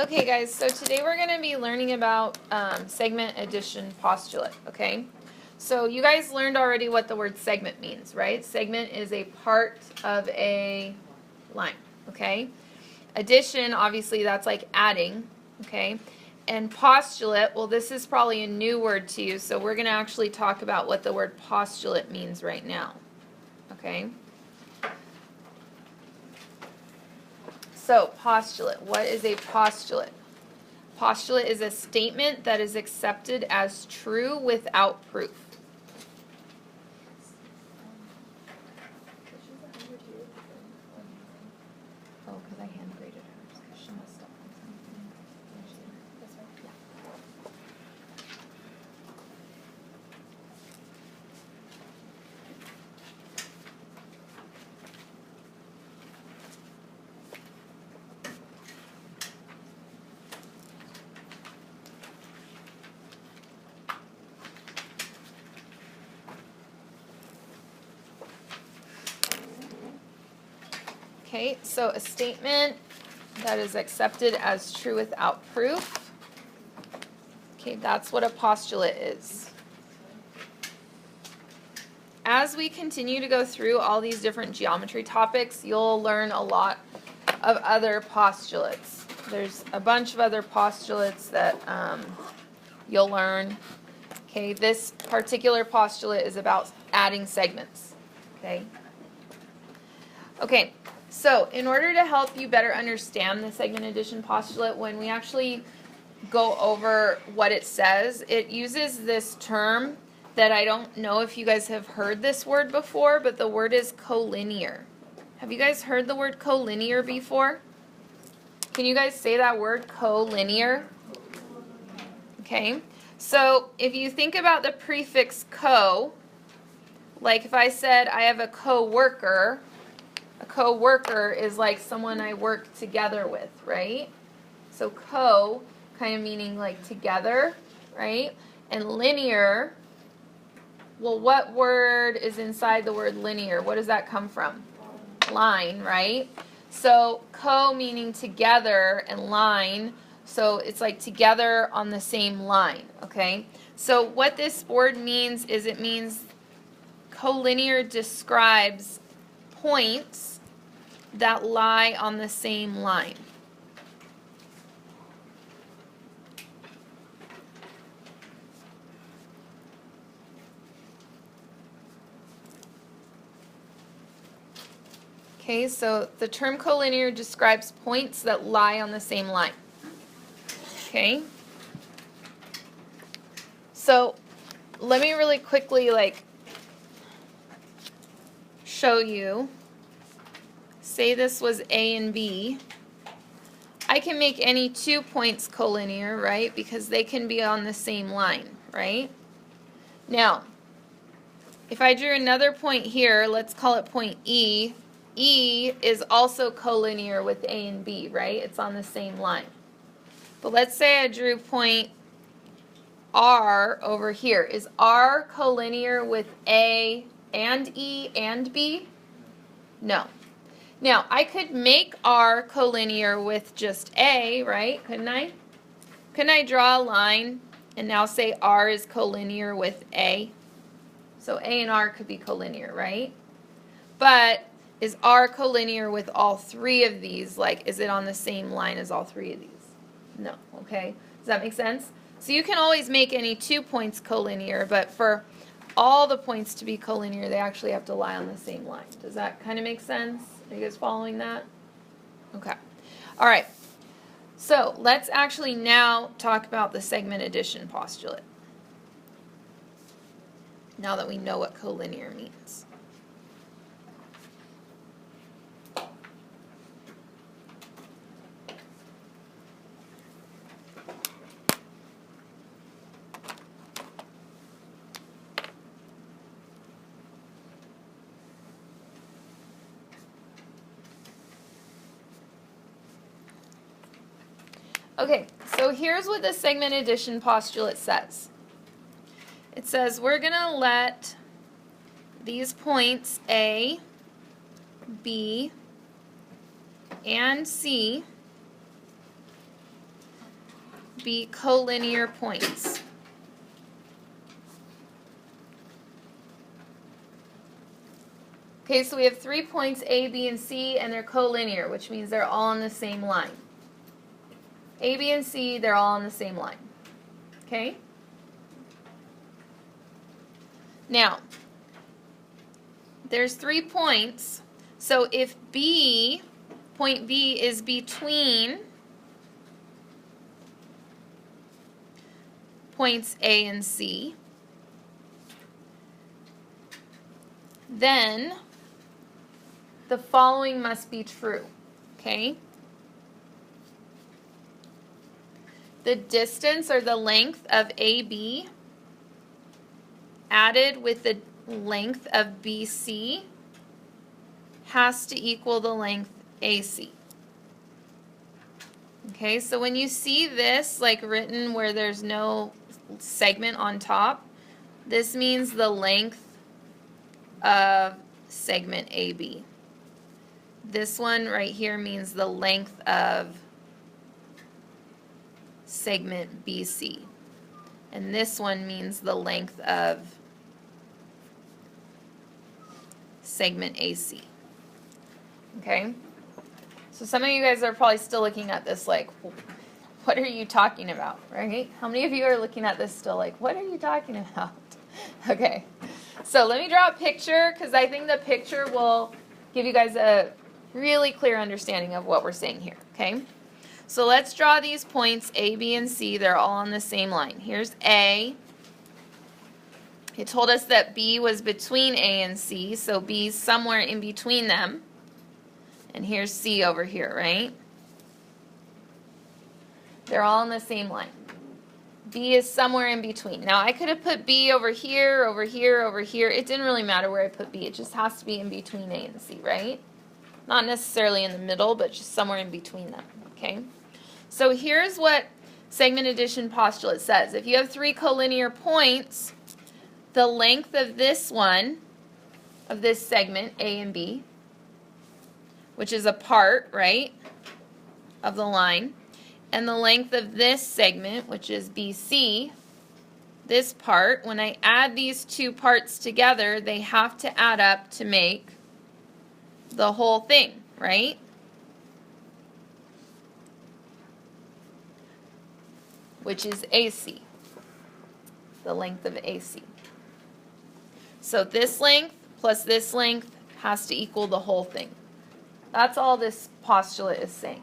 Okay guys, so today we're going to be learning about segment addition postulate, okay? So you guys learned already what the word segment means, right? Segment is a part of a line, okay? Addition, obviously that's like adding, okay? And postulate, well this is probably a new word to you, so we're going to actually talk about what the word postulate means right now, okay? So, postulate. What is a postulate? Postulate is a statement that is accepted as true without proof. Oh, because I hand graded hers because she messed up on something. This one? Yeah. Okay, so a statement that is accepted as true without proof. Okay, that's what a postulate is. As we continue to go through all these different geometry topics, you'll learn a lot of other postulates. There's a bunch of other postulates that you'll learn. Okay, this particular postulate is about adding segments. Okay. Okay, so in order to help you better understand the segment addition postulate, when we actually go over what it says, it uses this term that I don't know if you guys have heard this word before, but the word is collinear. Have you guys heard the word collinear before? Can you guys say that word, collinear? Okay, so if you think about the prefix co, like if I said I have a co-worker is like someone I work together with, right? So co, kind of meaning like together, right? And linear, well, what word is inside the word linear? What does that come from? Line, right? So co meaning together and line, so it's like together on the same line, okay? So what this word means is it means collinear describes points that lie on the same line. Okay, so the term collinear describes points that lie on the same line. Okay? So let me really quickly show you. Say this was A and B. I can make any 2 points collinear, right? Because they can be on the same line, right? Now, if I drew another point here, let's call it point E. E is also collinear with A and B, right? It's on the same line. But let's say I drew point R over here. Is R collinear with A and E and B? No. Now, I could make R collinear with just A, right? Couldn't I? Couldn't I draw a line and now say R is collinear with A? So A and R could be collinear, right? But is R collinear with all three of these? Like, is it on the same line as all three of these? No, okay? Does that make sense? So you can always make any 2 points collinear, but for all the points to be collinear, they actually have to lie on the same line. Does that kind of make sense? Are you guys following that? Okay. All right. So let's actually now talk about the segment addition postulate. Now that we know what collinear means. Okay, so here's what the segment addition postulate says. It says we're going to let these points A, B, and C be collinear points. Okay, so we have 3 points, A, B, and C, and they're collinear, which means they're all on the same line. A, B, and C, they're all on the same line. Okay? Now, there's 3 points, so if B, point B is between points A and C, then the following must be true, okay? The distance or the length of AB added with the length of BC has to equal the length AC. Okay, so when you see this like written where there's no segment on top, this means the length of segment AB. This one right here means the length of segment BC. And this one means the length of segment AC. Okay? So some of you guys are probably still looking at this like, what are you talking about, right? How many of you are looking at this still like, what are you talking about? Okay. So let me draw a picture because I think the picture will give you guys a really clear understanding of what we're saying here, okay? So let's draw these points, A, B, and C. They're all on the same line. Here's A. It told us that B was between A and C, so B's somewhere in between them. And here's C over here, right? They're all on the same line. B is somewhere in between. Now, I could have put B over here, over here, over here. It didn't really matter where I put B. It just has to be in between A and C, right? Not necessarily in the middle, but just somewhere in between them, okay? So here's what segment addition postulate says. If you have 3 collinear points, the length of this one, of this segment, A and B, which is a part, right, of the line, and the length of this segment, which is BC, this part, when I add these 2 parts together, they have to add up to make the whole thing, right? Which is AC, the length of AC. So this length plus this length has to equal the whole thing. That's all this postulate is saying.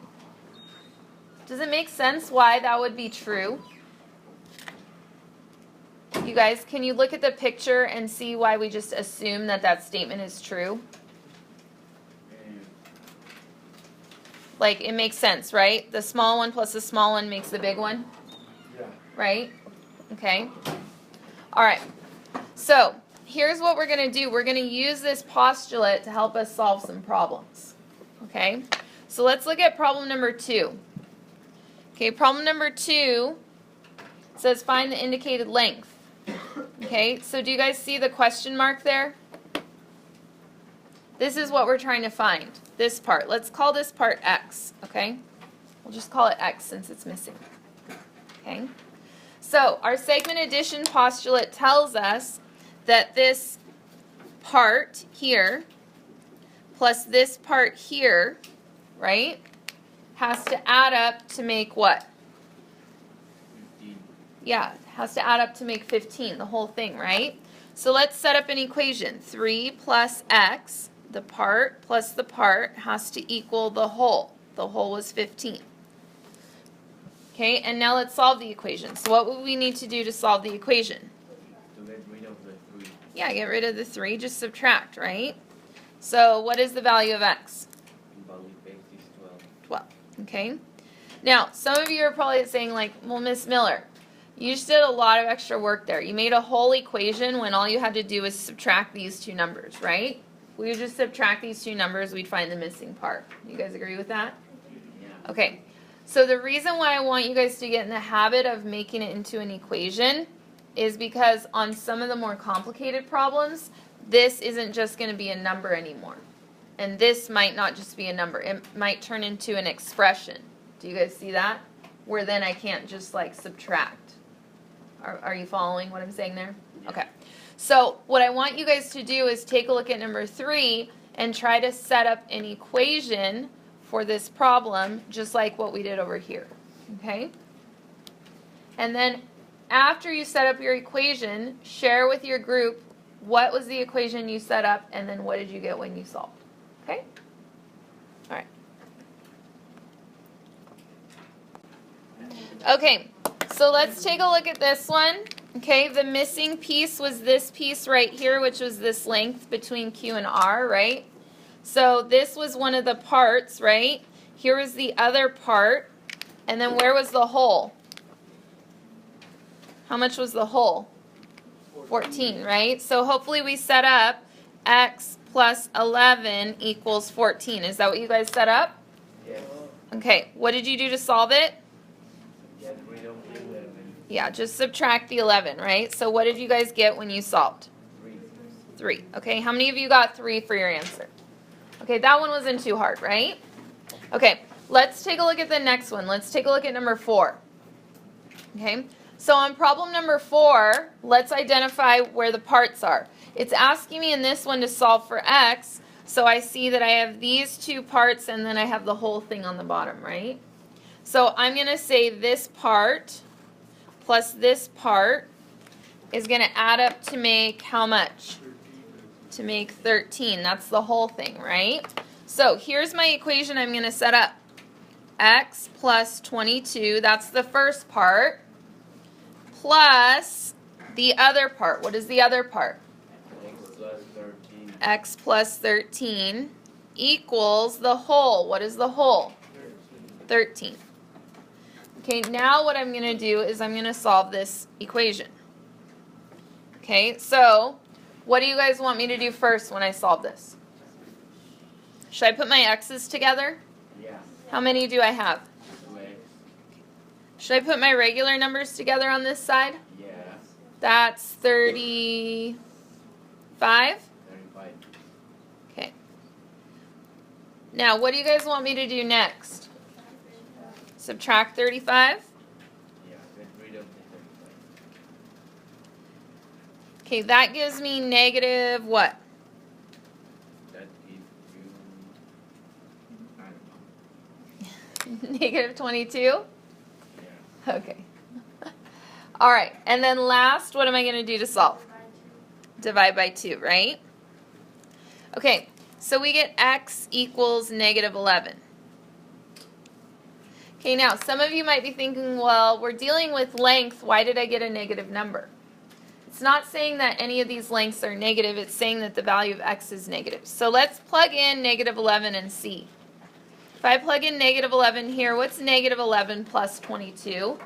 Does it make sense why that would be true? You guys, can you look at the picture and see why we just assume that that statement is true? Like, it makes sense, right? The small one plus the small one makes the big one? Yeah. Right? Okay. All right. So, here's what we're going to do. We're going to use this postulate to help us solve some problems. Okay? So, let's look at problem number 2. Okay, problem number 2 says find the indicated length. Okay, so do you guys see the question mark there? This is what we're trying to find, this part. Let's call this part X, okay? We'll just call it X since it's missing. Okay? So, our segment addition postulate tells us that this part here plus this part here, right, has to add up to make what? 15. Yeah, it has to add up to make 15, the whole thing, right? So let's set up an equation. 3 plus x, the part plus the part, has to equal the whole. The whole was 15. Okay, and now let's solve the equation. So what would we need to do to solve the equation? To get rid of the 3. Yeah, get rid of the 3, just subtract, right? So what is the value of x? Value base is 12. 12, okay? Now, some of you are probably saying like, well, Miss Miller, you just did a lot of extra work there. You made a whole equation when all you had to do was subtract these 2 numbers, right? If we would just subtract these 2 numbers, we'd find the missing part. You guys agree with that? Yeah. Okay. So the reason why I want you guys to get in the habit of making it into an equation is because on some of the more complicated problems, this isn't just going to be a number anymore. And this might not just be a number. It might turn into an expression. Do you guys see that? where then I can't just like subtract. Are you following what I'm saying there? Yeah. Okay. So what I want you guys to do is take a look at number 3 and try to set up an equation for this problem just like what we did over here. Okay? And then after you set up your equation, share with your group what was the equation you set up and then what did you get when you solved. Okay? All right. Okay, so let's take a look at this one. Okay, the missing piece was this piece right here, which was this length between Q and R, right? So this was one of the parts, right? Here was the other part. And then where was the hole? How much was the hole? 14, right? So hopefully we set up x plus 11 equals 14. Is that what you guys set up? Yes. Okay, what did you do to solve it? Get rid of the 11. Yeah, just subtract the 11, right? So what did you guys get when you solved? 3. 3. Okay, how many of you got 3 for your answer? Okay, that one wasn't too hard, right? Okay, let's take a look at the next one. Let's take a look at number 4. Okay, so on problem number 4, let's identify where the parts are. It's asking me in this one to solve for x, so I see that I have these 2 parts and then I have the whole thing on the bottom, right? So I'm going to say this part plus this part is going to add up to make how much? To make 13. That's the whole thing, right? So here's my equation I'm going to set up. X plus 22, that's the first part, plus the other part. What is the other part? X plus 13. X plus 13 equals the whole. What is the whole? 13. Okay, now what I'm going to do is I'm going to solve this equation. Okay, so what do you guys want me to do first when I solve this? Should I put my x's together? Yeah. How many do I have? 2x. Should I put my regular numbers together on this side? Yeah. That's 35. 35. Okay. Now, what do you guys want me to do next? Subtract 35? Yeah. Get rid of the 35. Okay, that gives me negative what? That gives you, I don't know. Negative 22? Yeah. Okay. All right, and then last, what am I going to do to solve? Divide by 2, right? Okay, so we get x equals negative 11. Okay, now some of you might be thinking, well, we're dealing with length. Why did I get a negative number? It's not saying that any of these lengths are negative. It's saying that the value of x is negative. So let's plug in negative 11 and see. If I plug in negative 11 here, what's negative 11 plus 22?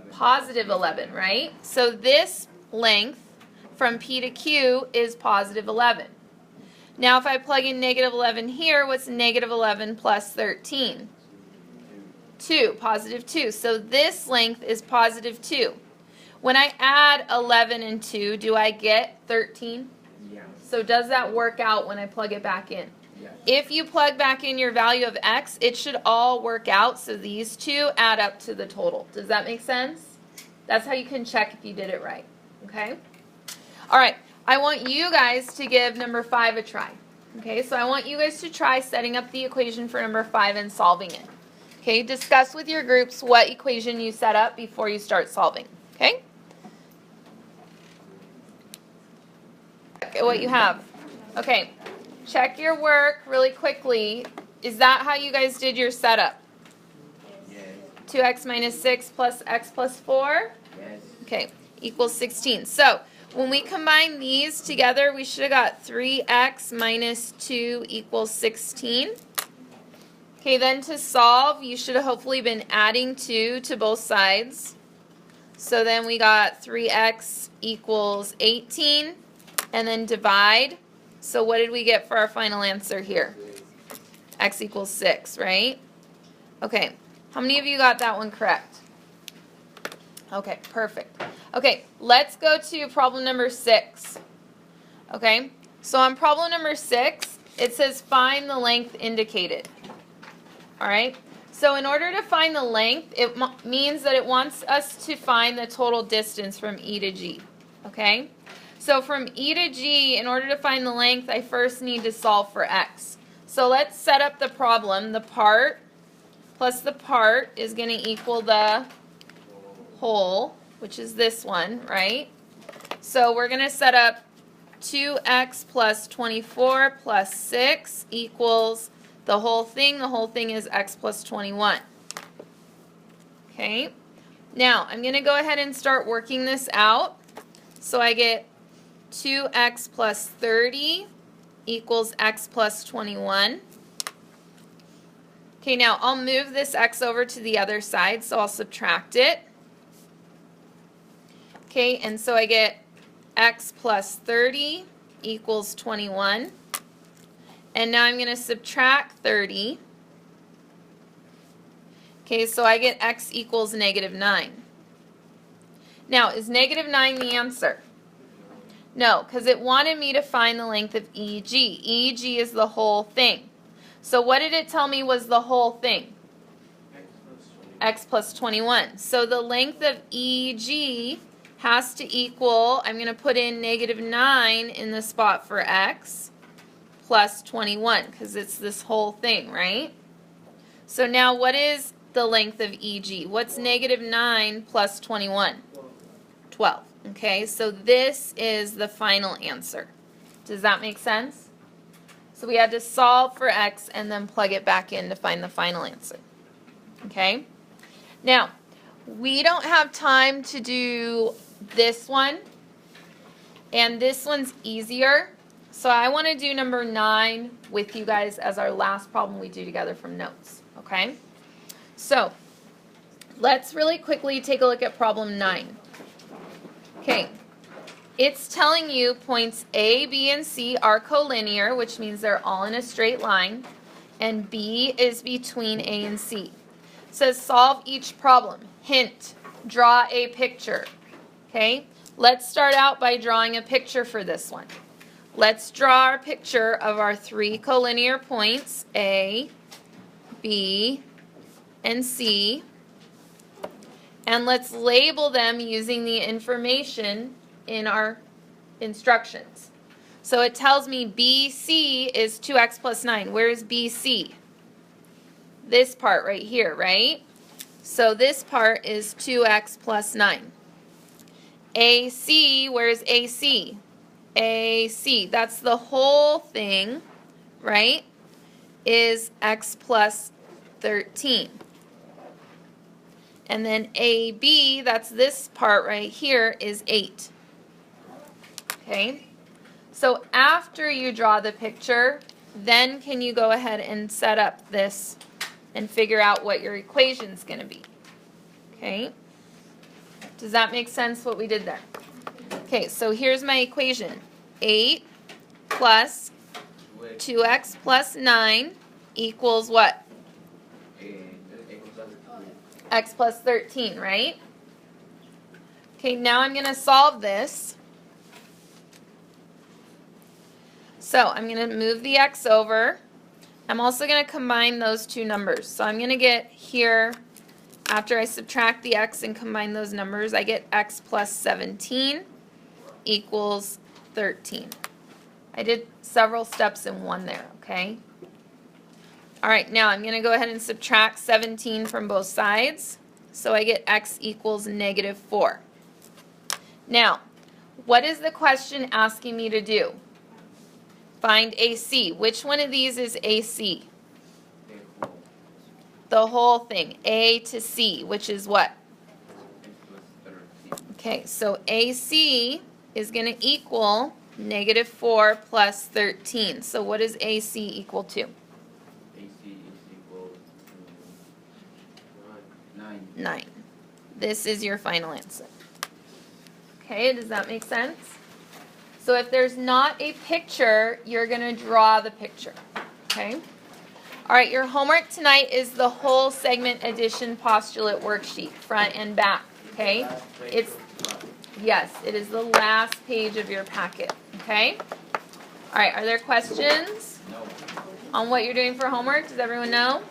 Positive 11, right? So this length from P to Q is positive 11. Now if I plug in negative 11 here, what's negative 11 plus 13? 2, positive 2. So this length is positive 2. When I add 11 and 2, do I get 13? Yeah. So does that work out when I plug it back in? Yeah. If you plug back in your value of x, it should all work out, so these two add up to the total. Does that make sense? That's how you can check if you did it right, okay? All right, I want you guys to give number 5 a try. Okay, so I want you guys to try setting up the equation for number 5 and solving it. Okay, discuss with your groups what equation you set up before you start solving, okay? Look at what you have. Okay, check your work really quickly. Is that how you guys did your setup? Yes. 2x minus 6 plus x plus 4? Yes. Okay, equals 16. So when we combine these together, we should have got 3x minus 2 equals 16. Okay, then to solve, you should have hopefully been adding 2 to both sides. So then we got 3x equals 18, and then divide. So what did we get for our final answer here? X equals 6, right? Okay, how many of you got that one correct? Okay, perfect. Okay, let's go to problem number 6. Okay, so on problem number 6, it says find the length indicated. All right, So in order to find the length, it means that it wants us to find the total distance from E to G, okay? So from E to G, in order to find the length, I first need to solve for x. So let's set up the problem. The part plus the part is going to equal the whole, which is this one, right? So we're going to set up 2x plus 24 plus 6 equals the whole thing. The whole thing is x plus 21. Okay. Now, I'm going to go ahead and start working this out. So I get 2x plus 30 equals x plus 21. Okay, now I'll move this x over to the other side, so I'll subtract it. Okay, and so I get x plus 30 equals 21. And now I'm going to subtract 30. Okay, so I get x equals negative 9. Now, is negative 9 the answer? No, because it wanted me to find the length of EG. EG is the whole thing. So what did it tell me was the whole thing? X plus 21. So the length of EG has to equal, I'm going to put in negative 9 in the spot for x, plus 21, because it's this whole thing, right? So now what is the length of EG? What's negative 9 plus 21? 12. Okay, so this is the final answer. Does that make sense? So we had to solve for x and then plug it back in to find the final answer. Okay? Now, we don't have time to do this one, and this one's easier. So I want to do number 9 with you guys as our last problem we do together from notes. Okay? So, let's really quickly take a look at problem 9. Okay, it's telling you points A, B, and C are collinear, which means they're all in a straight line, and B is between A and C. It says solve each problem. Hint, draw a picture. Okay, let's start out by drawing a picture for this one. Let's draw our picture of our 3 collinear points, A, B, and C. And let's label them using the information in our instructions. So it tells me BC is 2x plus 9. Where is BC? This part right here, right? So this part is 2x plus 9. AC, where's AC? AC, that's the whole thing, right? Is x plus 13. And then AB, that's this part right here, is 8. Okay? So after you draw the picture, then can you go ahead and set up this and figure out what your equation's going to be. Okay? Does that make sense what we did there? Okay, so here's my equation. 8 plus 2x plus 9 equals what? X plus 13, right? Okay, now I'm going to solve this. So I'm going to move the x over. I'm also going to combine those two numbers. So I'm going to get here, after I subtract the x and combine those numbers, I get x plus 17 equals 13. I did several steps in one there, okay? All right, now I'm going to go ahead and subtract 17 from both sides. So I get x equals negative 4. Now, what is the question asking me to do? Find AC. Which one of these is AC? The whole thing. A to C, which is what? Okay, so AC is going to equal negative 4 plus 13. So what does AC equal to? AC is equal to 9. 9. This is your final answer. Okay, does that make sense? So if there's not a picture, you're going to draw the picture. Okay? All right, your homework tonight is the whole segment addition postulate worksheet, front and back. Okay? Yes, it is the last page of your packet. Okay? All right, are there questions No. on what you're doing for homework? Does everyone know?